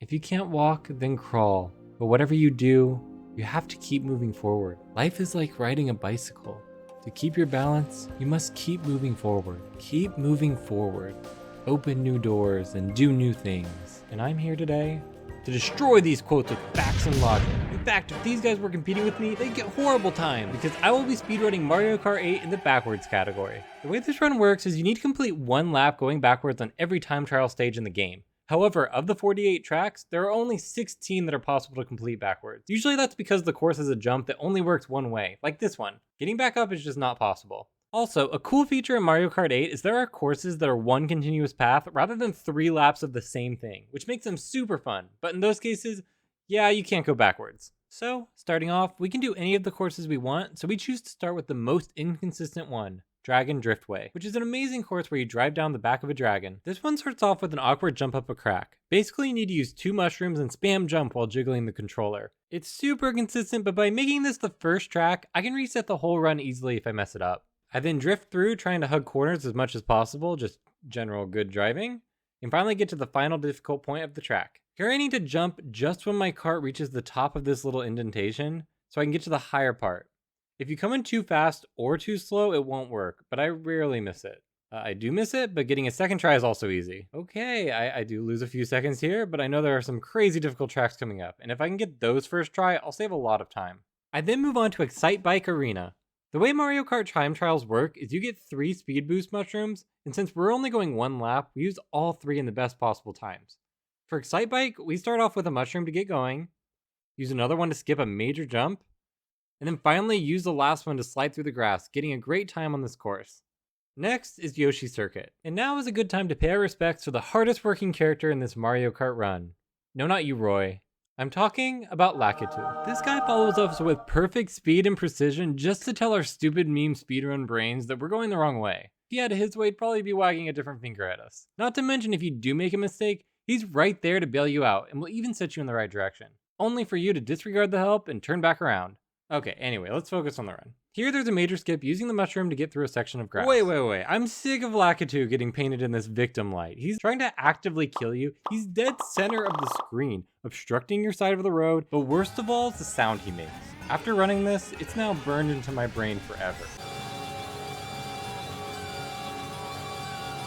If you can't walk, then crawl. But whatever you do, you have to keep moving forward. Life is like riding a bicycle. To keep your balance, you must keep moving forward. Keep moving forward. Open new doors and do new things. And I'm here today to destroy these quotes with facts and logic. In fact, if these guys were competing with me, they'd get horrible time because I will be speedrunning Mario Kart 8 in the backwards category. The way this run works is you need to complete one lap going backwards on every time trial stage in the game. However, of the 48 tracks, there are only 16 that are possible to complete backwards. Usually that's because the course has a jump that only works one way, like this one. Getting back up is just not possible. Also, a cool feature in Mario Kart 8 is there are courses that are one continuous path rather than 3 laps of the same thing, which makes them super fun. But in those cases, yeah, you can't go backwards. So, starting off, we can do any of the courses we want, so we choose to start with the most inconsistent one, Dragon Driftway, which is an amazing course where you drive down the back of a dragon. This one starts off with an awkward jump up a crack. Basically, you need to use 2 mushrooms and spam jump while jiggling the controller. It's super consistent, but by making this the first track, I can reset the whole run easily if I mess it up. I then drift through trying to hug corners as much as possible, just general good driving, and finally get to the final difficult point of the track. Here I need to jump just when my cart reaches the top of this little indentation, so I can get to the higher part. If you come in too fast or too slow, it won't work, but I rarely miss it. I do miss it, but getting a second try is also easy. Okay, I do lose a few seconds here, but I know there are some crazy difficult tracks coming up, and if I can get those first try, I'll save a lot of time. I then move on to Excite Bike Arena. The way Mario Kart time trials work is you get 3 speed boost mushrooms, and since we're only going 1 lap, we use all 3 in the best possible times. For Excite Bike, we start off with a mushroom to get going, use another one to skip a major jump, and then finally use the last one to slide through the grass, getting a great time on this course. Next is Yoshi Circuit, and now is a good time to pay our respects to the hardest working character in this Mario Kart run. No, not you, Roy. I'm talking about Lakitu. This guy follows us with perfect speed and precision just to tell our stupid meme speedrun brains that we're going the wrong way. If he had his way, he'd probably be wagging a different finger at us. Not to mention, if you do make a mistake, he's right there to bail you out and will even set you in the right direction. Only for you to disregard the help and turn back around. Okay, anyway, let's focus on the run. Here there's a major skip using the mushroom to get through a section of grass. Wait. I'm sick of Lakitu getting painted in this victim light. He's trying to actively kill you. He's dead center of the screen, obstructing your side of the road, but worst of all is the sound he makes. After running this, it's now burned into my brain forever.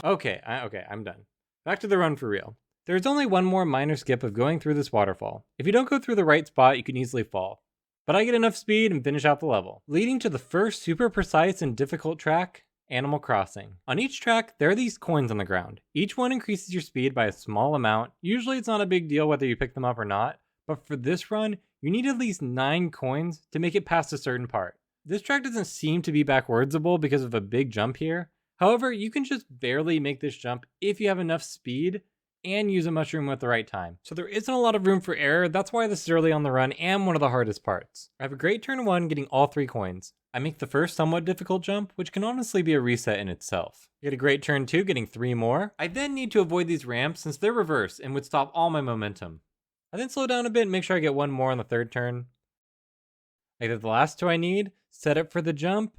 Okay, I'm done. Back to the run for real. There's only one more minor skip of going through this waterfall. If you don't go through the right spot, you can easily fall. But I get enough speed and finish out the level, leading to the first super precise and difficult track, Animal Crossing. On each track, there are these coins on the ground. Each one increases your speed by a small amount. Usually it's not a big deal whether you pick them up or not, but for this run, you need at least 9 coins to make it past a certain part. This track doesn't seem to be backwardsable because of a big jump here. However, you can just barely make this jump if you have enough speed and use a mushroom at the right time. So there isn't a lot of room for error. That's why this is early on the run and one of the hardest parts. I have a great turn 1 getting all 3 coins. I make the first somewhat difficult jump, which can honestly be a reset in itself. I get a great turn 2 getting 3 more. I then need to avoid these ramps since they're reversed and would stop all my momentum. I then slow down a bit and make sure I get 1 more on the 3rd turn. I get the last 2 I need, set up for the jump,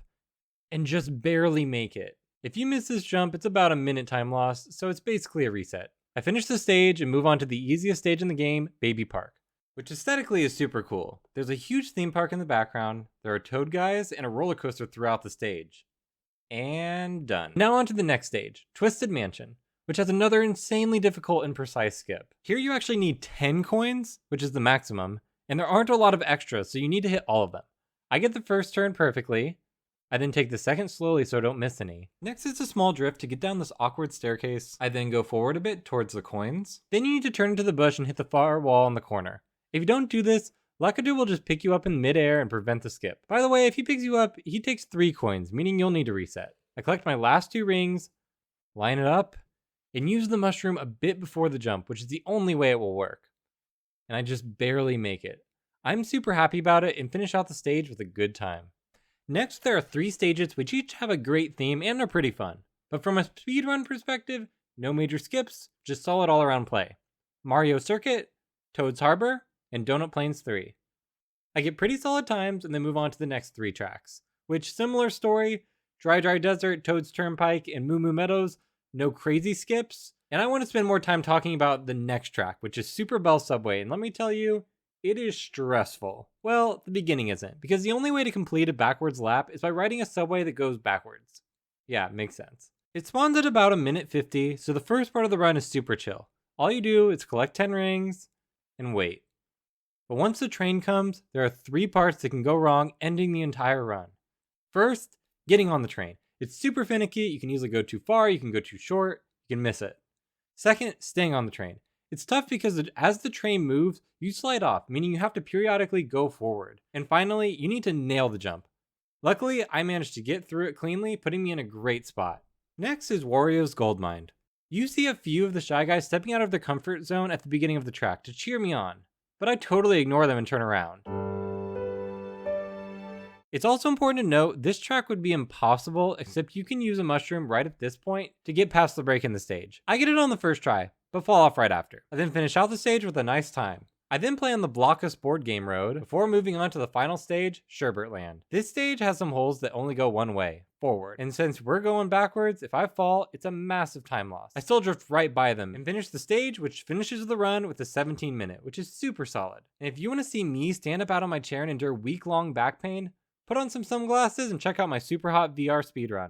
and just barely make it. If you miss this jump, it's about a minute time loss, so it's basically a reset. I finish the stage and move on to the easiest stage in the game, Baby Park, which aesthetically is super cool. There's a huge theme park in the background, there are toad guys, and a roller coaster throughout the stage. And done. Now on to the next stage, Twisted Mansion, which has another insanely difficult and precise skip. Here you actually need 10 coins, which is the maximum, and there aren't a lot of extras, so you need to hit all of them. I get the first turn perfectly. I then take the second slowly so I don't miss any. Next is a small drift to get down this awkward staircase. I then go forward a bit towards the coins. Then you need to turn into the bush and hit the far wall in the corner. If you don't do this, Lakitu will just pick you up in midair and prevent the skip. By the way, if he picks you up, he takes 3 coins, meaning you'll need to reset. I collect my last 2 rings, line it up, and use the mushroom a bit before the jump, which is the only way it will work. And I just barely make it. I'm super happy about it and finish out the stage with a good time. Next, there are 3 stages which each have a great theme and are pretty fun. But from a speedrun perspective, no major skips, just solid all-around play. Mario Circuit, Toad's Harbor, and Donut Plains 3. I get pretty solid times and then move on to the next 3 tracks, which similar story, Dry Desert, Toad's Turnpike, and Moo Moo Meadows, no crazy skips, And I want to spend more time talking about the next track, which is Super Bell Subway. And let me tell you, it is stressful. Well, the beginning isn't, because the only way to complete a backwards lap is by riding a subway that goes backwards. Yeah, makes sense. It spawns at about a minute 50, so the first part of the run is super chill. All you do is collect 10 rings and wait. But once the train comes, there are 3 parts that can go wrong, ending the entire run. First, getting on the train. It's super finicky, you can easily go too far, you can go too short, you can miss it. Second, staying on the train. It's tough because as the train moves, you slide off, meaning you have to periodically go forward. And finally, you need to nail the jump. Luckily, I managed to get through it cleanly, putting me in a great spot. Next is Wario's Gold Mine. You see a few of the Shy Guys stepping out of their comfort zone at the beginning of the track to cheer me on, but I totally ignore them and turn around. It's also important to note, this track would be impossible, except you can use a mushroom right at this point to get past the break in the stage. I get it on the first try, but fall off right after. I then finish out the stage with a nice time. I then play on the Blockus board game road before moving on to the final stage, Sherbert Land. This stage has some holes that only go one way, forward. And since we're going backwards, if I fall, it's a massive time loss. I still drift right by them and finish the stage, which finishes the run with a 17-minute, which is super solid. And if you want to see me stand up out on my chair and endure week-long back pain, put on some sunglasses and check out my super hot VR speedrun.